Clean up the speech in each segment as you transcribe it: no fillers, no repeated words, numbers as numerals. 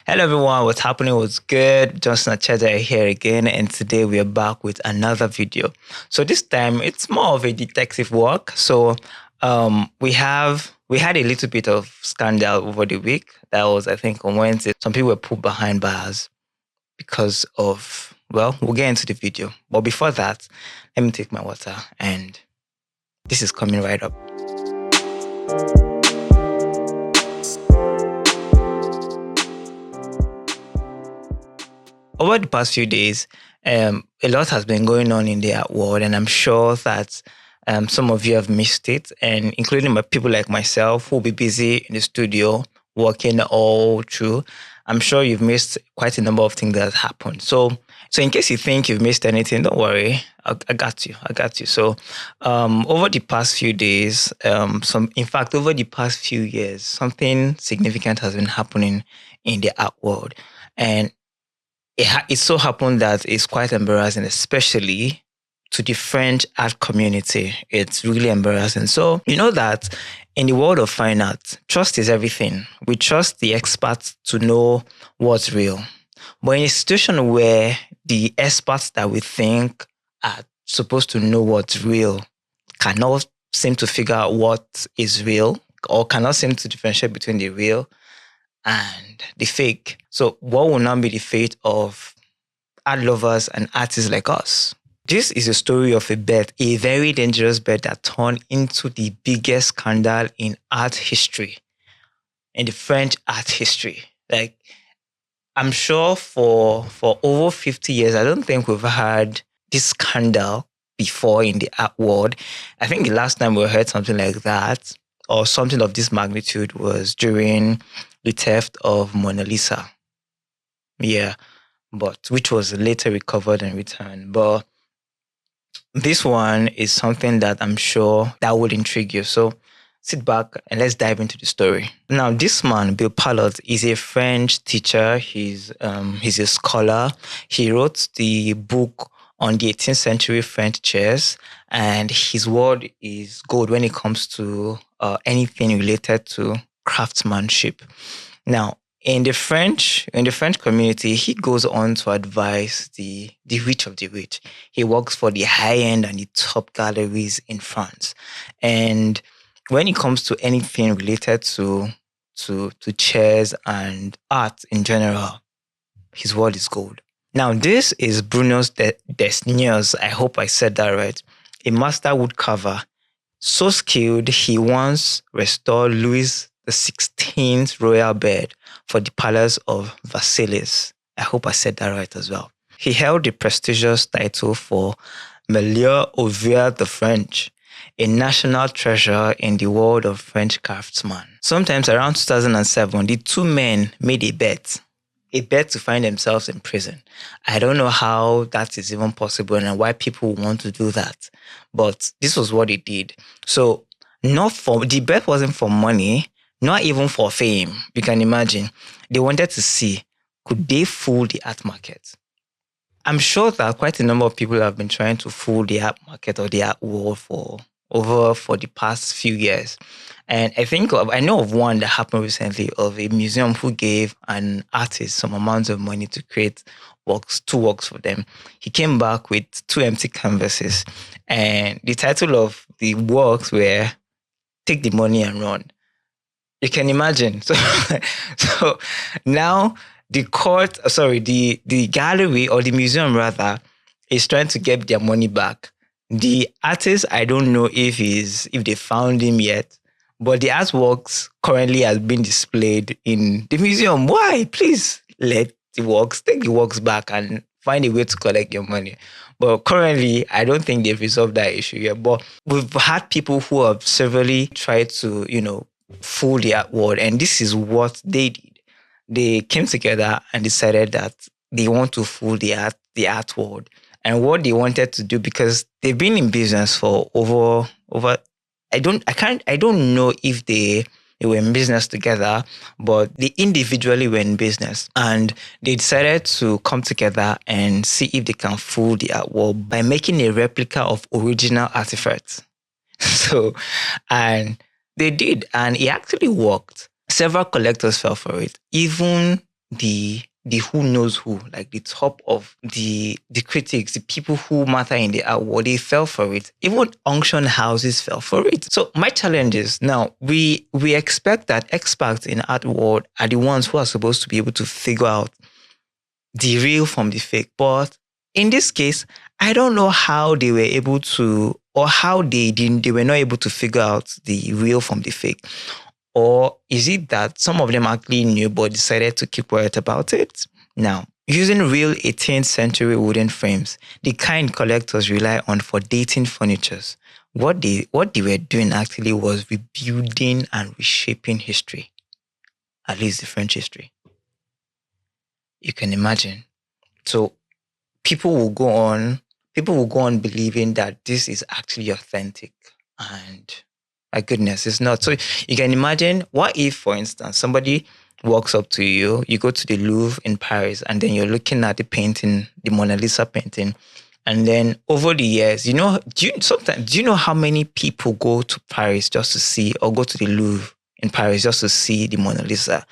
Hello everyone, what's happening? What's good? Johnson Ocheja here again, and today we are back with another video. So this time it's more of a detective work. So we had a little bit of scandal over the week. That was, I think, on Wednesday. Some people were put behind bars because of, well, we'll get into the video. But before that, let me take my water, and this is coming right up. Over the past few days, a lot has been going on in the art world, and I'm sure that some of you have missed it, and including people like myself who will be busy in the studio working all through. I'm sure you've missed quite a number of things that have happened. So in case you think you've missed anything, don't worry. I got you. I got you. So, over the past few days, in fact, over the past few years, something significant has been happening in the art world, and it so happened that it's quite embarrassing, especially to the French art community. It's really embarrassing. So, you know that in the world of fine art, trust is everything. We trust the experts to know what's real. But in a situation where the experts that we think are supposed to know what's real cannot seem to figure out what is real, or cannot seem to differentiate between the real and the fake. So what will now be the fate of art lovers and artists like us? This is a story of a bet, a very dangerous bet that turned into the biggest scandal in art history, in the French art history. Like, I'm sure for over 50 years, I don't think we've had this scandal before in the art world. I think the last time we heard something like that, or something of this magnitude, was during the theft of Mona Lisa. Yeah, but which was later recovered and returned. But this one is something that I'm sure that would intrigue you. So sit back and let's dive into the story. Now, this man, Bill Pallot, is a French teacher. He's a scholar. He wrote the book on the 18th century French chess, and his word is gold when it comes to anything related to craftsmanship. Now, in the French community, he goes on to advise the rich of the rich. He works for the high end and the top galleries in France. And when it comes to anything related to chess and art in general, his word is gold. Now, this is Bruno Desnoues. I hope I said that right. A master woodcarver. So skilled, he once restored Louis XVI royal bed for the Palace of Versailles. I hope I said that right as well. He held the prestigious title for millionaires the French, a national treasure in the world of French craftsmen. Sometimes around 2007, the two men made a bet to find themselves in prison. I don't know how that is even possible and why people want to do that, but this was what they did. So the bet wasn't for money, not even for fame. You can imagine. They wanted to see, could they fool the art market? I'm sure that quite a number of people have been trying to fool the art market or the art world for the past few years. And I know of one that happened recently, of a museum who gave an artist some amount of money to create two works for them. He came back with 2 empty canvases, and the title of the works were "Take the Money and Run." You can imagine. So now the gallery, or the museum rather, is trying to get their money back. The artist, I don't know if they found him yet, but the artworks currently has been displayed in the museum. Why? Please take the works back and find a way to collect your money. But currently, I don't think they've resolved that issue yet. But we've had people who have severely tried to, fool the art world, and this is what they did. They came together and decided that they want to fool the art world. And what they wanted to do, because they've been in business for over I don't know if they were in business together, but they individually were in business, and they decided to come together and see if they can fool the art world by making a replica of original artifacts. And they did, and it actually worked. Several collectors fell for it. Even the who knows who, like the top of the critics, the people who matter in the art world, they fell for it. Even auction houses fell for it. So my challenge is now we expect that experts in art world are the ones who are supposed to be able to figure out the real from the fake. But in this case, I don't know how they were able to, or how they were not able to figure out the real from the fake. Or is it that some of them actually knew but decided to keep quiet about it? Now, using real 18th century wooden frames, the kind collectors rely on for dating furnitures, what they were doing actually was rebuilding and reshaping history, at least the French history. You can imagine. So people will go on people will go on believing that this is actually authentic, and my goodness, it's not. So you can imagine, what if, for instance, somebody walks up to you, you go to the Louvre in Paris, and then you're looking at the painting, the Mona Lisa painting, and then over the years, do you know how many people go to Paris just to see, or go to the Louvre in Paris just to see the Mona Lisa?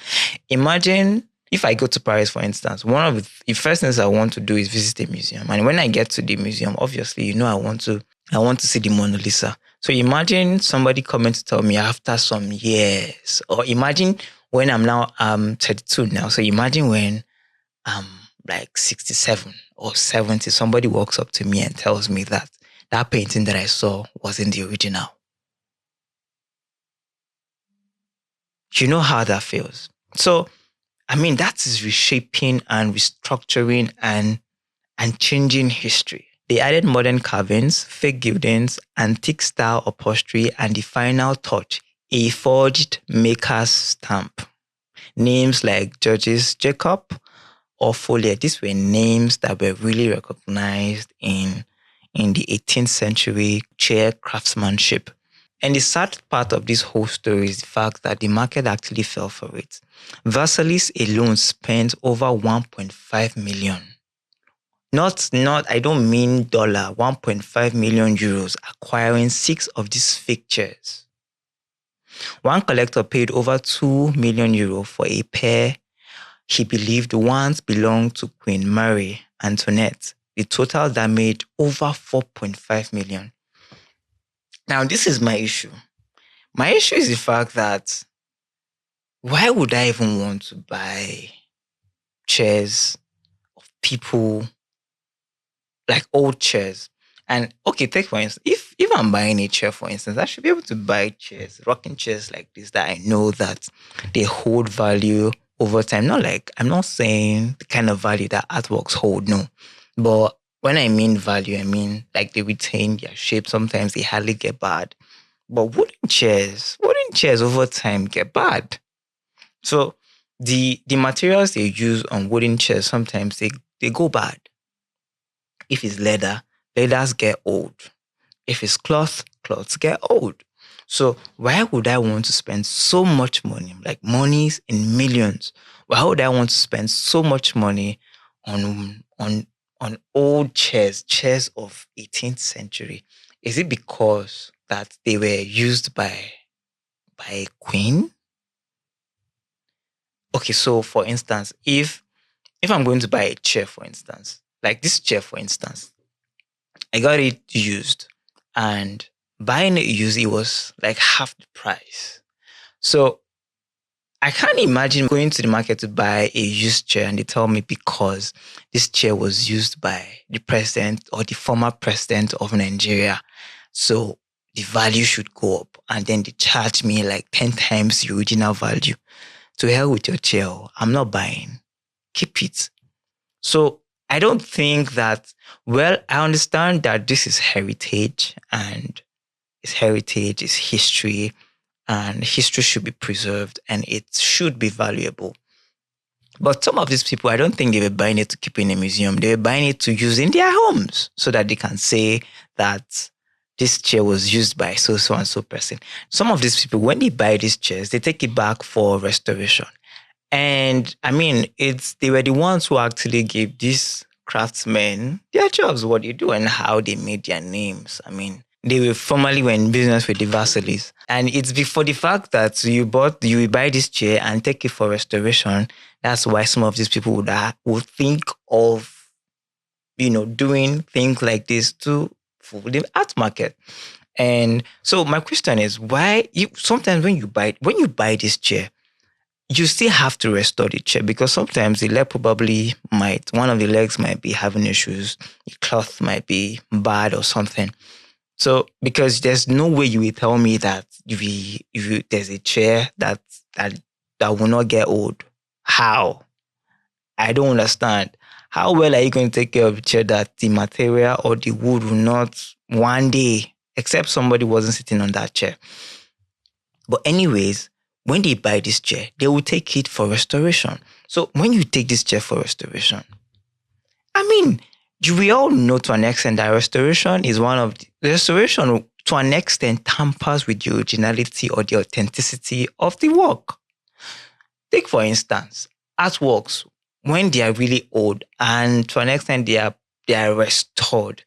Imagine if I go to Paris, for instance, one of the first things I want to do is visit a museum. And when I get to the museum, obviously, I want to see the Mona Lisa. So imagine somebody coming to tell me after some years, or imagine when I'm now 32 now. So imagine when I'm like 67 or 70, somebody walks up to me and tells me that that painting that I saw wasn't the original. You know how that feels. So I mean, that is reshaping and restructuring and changing history. They added modern carvings, fake gildings, antique style upholstery, and the final touch, a forged maker's stamp. Names like Georges Jacob or Follier, these were names that were really recognized in the 18th century chair craftsmanship. And the sad part of this whole story is the fact that the market actually fell for it. Versailles alone spent over 1.5 million. Not, I don't mean dollar, 1.5 million euros acquiring six of these fake chairs. One collector paid over 2 million euro for a pair he believed once belonged to Queen Marie Antoinette. The total damage over 4.5 million. Now, this is my issue. My issue is the fact that why would I even want to buy chairs of people, like old chairs? And okay, take for instance, if I'm buying a chair, for instance, I should be able to buy chairs, rocking chairs like this that I know that they hold value over time. Not like, I'm not saying the kind of value that artworks hold, no. But when I mean value, I mean like they retain their shape. Sometimes they hardly get bad. But wooden chairs over time get bad. So the materials they use on wooden chairs, sometimes they go bad. If it's leather, leathers get old. If it's cloth, cloths get old. So why would I want to spend so much money, like monies in millions? Why would I want to spend so much money on old chairs, chairs of 18th century? Is it because that they were used by a queen? Okay, so for instance, if I'm going to buy a chair, for instance, like this chair, for instance, I got it used, and buying it used, it was like half the price. So I can't imagine going to the market to buy a used chair and they tell me because this chair was used by the president or the former president of Nigeria. So the value should go up. And then they charge me like 10 times the original value. To hell with your chair. I'm not buying. Keep it. So I don't think that, well, I understand that this is heritage, and it's heritage, it's history, and history should be preserved and it should be valuable. But some of these people, I don't think they were buying it to keep in a museum. They were buying it to use in their homes so that they can say that this chair was used by so and so person. Some of these people, when they buy these chairs, they take it back for restoration. And I mean, they were the ones who actually gave these craftsmen their jobs, what they do and how they made their names. I mean, they were formerly were in business with the Versailles. And it's before the fact that you will buy this chair and take it for restoration. That's why some of these people would think of, doing things like this to for the art market. And so my question is, why sometimes when you buy this chair, you still have to restore the chair because sometimes the leg probably might one of the legs might be having issues, the cloth might be bad or something. So because there's no way you will tell me that there's a chair that that will not get old. How? I don't understand. How well are you going to take care of a chair that the material or the wood will not one day, except somebody wasn't sitting on that chair? But anyways, when they buy this chair, they will take it for restoration. So when you take this chair for restoration, I mean, we all know to an extent that restoration is one of the restoration to an extent tampers with the originality or the authenticity of the work. Take for instance, artworks when they are really old and to an extent they are restored.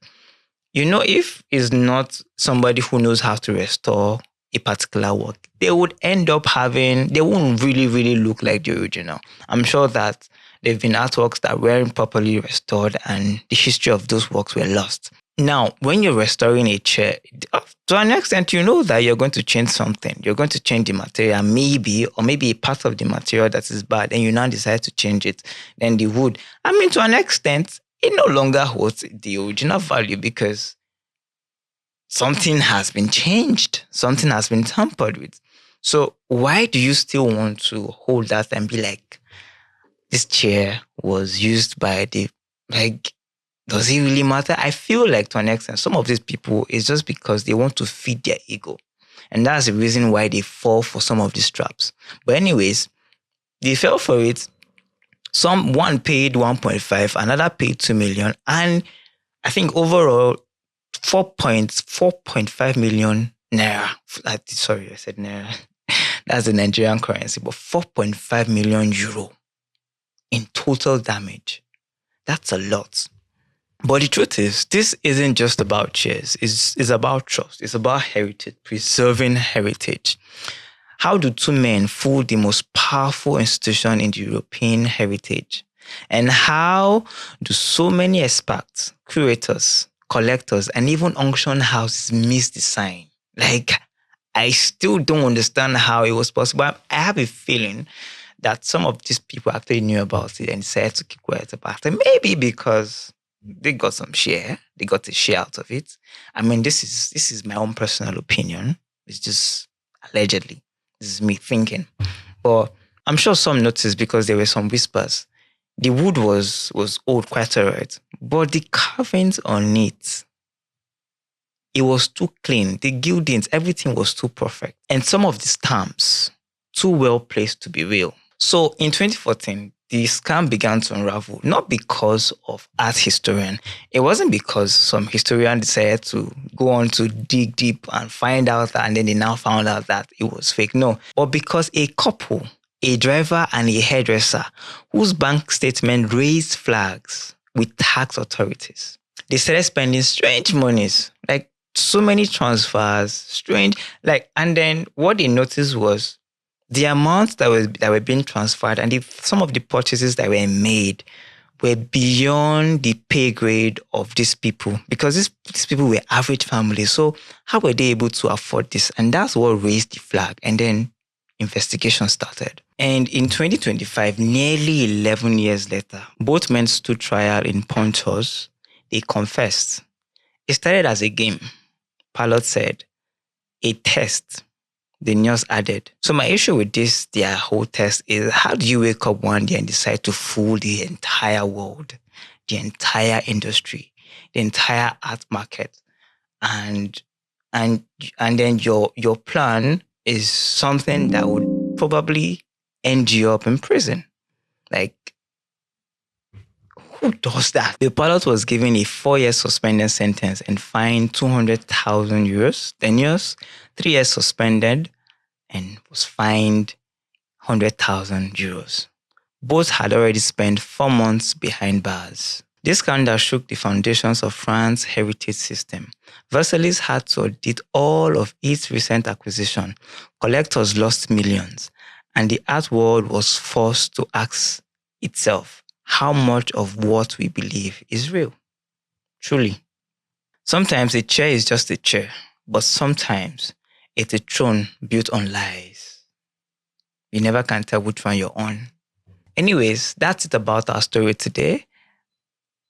If it's not somebody who knows how to restore a particular work, they would end up they won't really, really look like the original. I'm sure that there have been artworks that weren't properly restored and the history of those works were lost. Now, when you're restoring a chair, to an extent, you know that you're going to change something. You're going to change the material, maybe a part of the material that is bad, and you now decide to change it. Then the wood, to an extent, it no longer holds the original value because something has been changed, something has been tampered with. So why do you still want to hold that and be like, this chair was used by does it really matter? I feel like to an extent, some of these people is just because they want to feed their ego. And that's the reason why they fall for some of these traps. But anyways, they fell for it. One paid 1.5, another paid 2 million. And I think overall, 4.5 million naira. Sorry, I said naira. That's the Nigerian currency, but 4.5 million euro in total damage. That's a lot. But the truth is, this isn't just about chairs. It's about trust. It's about heritage, preserving heritage. How do two men fool the most powerful institution in the European heritage? And how do so many experts, curators, collectors, and even auction houses miss the sign? I still don't understand how it was possible. I have a feeling that some of these people actually knew about it and decided to keep quiet about it. Maybe because they got some share. They got a share out of it. This is my own personal opinion. It's just allegedly. This is me thinking. But I'm sure some noticed because there were some whispers. The wood was old, quite alright. But the carvings on it was too clean. The gildings, everything was too perfect. And some of the stamps, too well placed to be real. So in 2014, the scam began to unravel, not because of art historian. It wasn't because some historian decided to go on to dig deep and find out that, and then they now found out that it was fake. No, but because a couple, a driver and a hairdresser, whose bank statement raised flags with tax authorities. They started spending strange monies, like so many transfers, and then what they noticed was the amounts that were being transferred and some of the purchases that were made were beyond the pay grade of these people because these people were average families. So how were they able to afford this? And that's what raised the flag. And then investigation started. And in 2025, nearly 11 years later, both men stood trial in Ponchos. They confessed. It started as a game. Pallot said, a test. The news added. So my issue with their whole test is, how do you wake up one day and decide to fool the entire world, the entire industry, the entire art market, and then your plan is something that would probably end you up in prison? Who does that? The pilot was given a 4-year suspended sentence and fined 200,000 euros, 10 years, 3 years suspended, and was fined 100,000 euros. Both had already spent 4 months behind bars. This scandal shook the foundations of France's heritage system. Versailles had to audit all of its recent acquisition. Collectors lost millions, and the art world was forced to ask itself how much of what we believe is real. Truly. Sometimes a chair is just a chair, but sometimes it's a throne built on lies. You never can tell which one you're on. Anyways, that's it about our story today.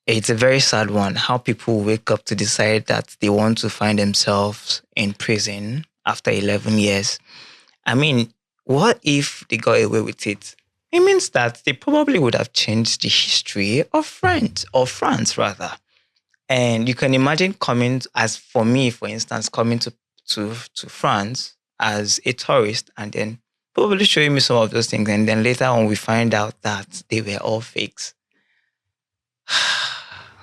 It's a very sad one, how people wake up to decide that they want to find themselves in prison after 11 years. I mean, what if they got away with it? It means that they probably would have changed the history of France rather. And you can imagine coming, as for me, for instance, coming to France as a tourist and then probably showing me some of those things. And then later on, we find out that they were all fakes.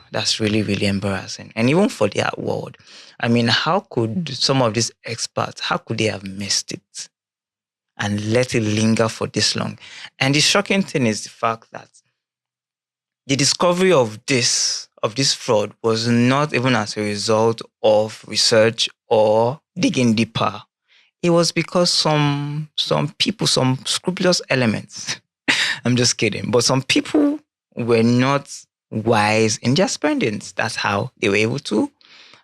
That's really, really embarrassing. And even for the art world, I mean, how could some of these experts, how could they have missed it and let it linger for this long? And the shocking thing is the fact that the discovery of this fraud was not even as a result of research or digging deeper. It was because some people, some scrupulous elements, I'm just kidding, but some people were not wise in their spendings. That's how they were able to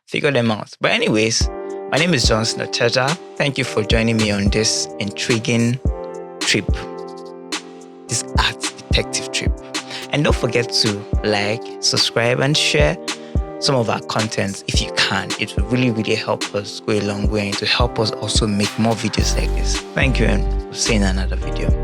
figure them out. But anyways, my name is Johnson Ocheja. Thank you for joining me on this intriguing trip, this art detective trip. And don't forget to like, subscribe, and share some of our content if you can. It will really, really help us go a long way and to help us also make more videos like this. Thank you, and we'll see you in another video.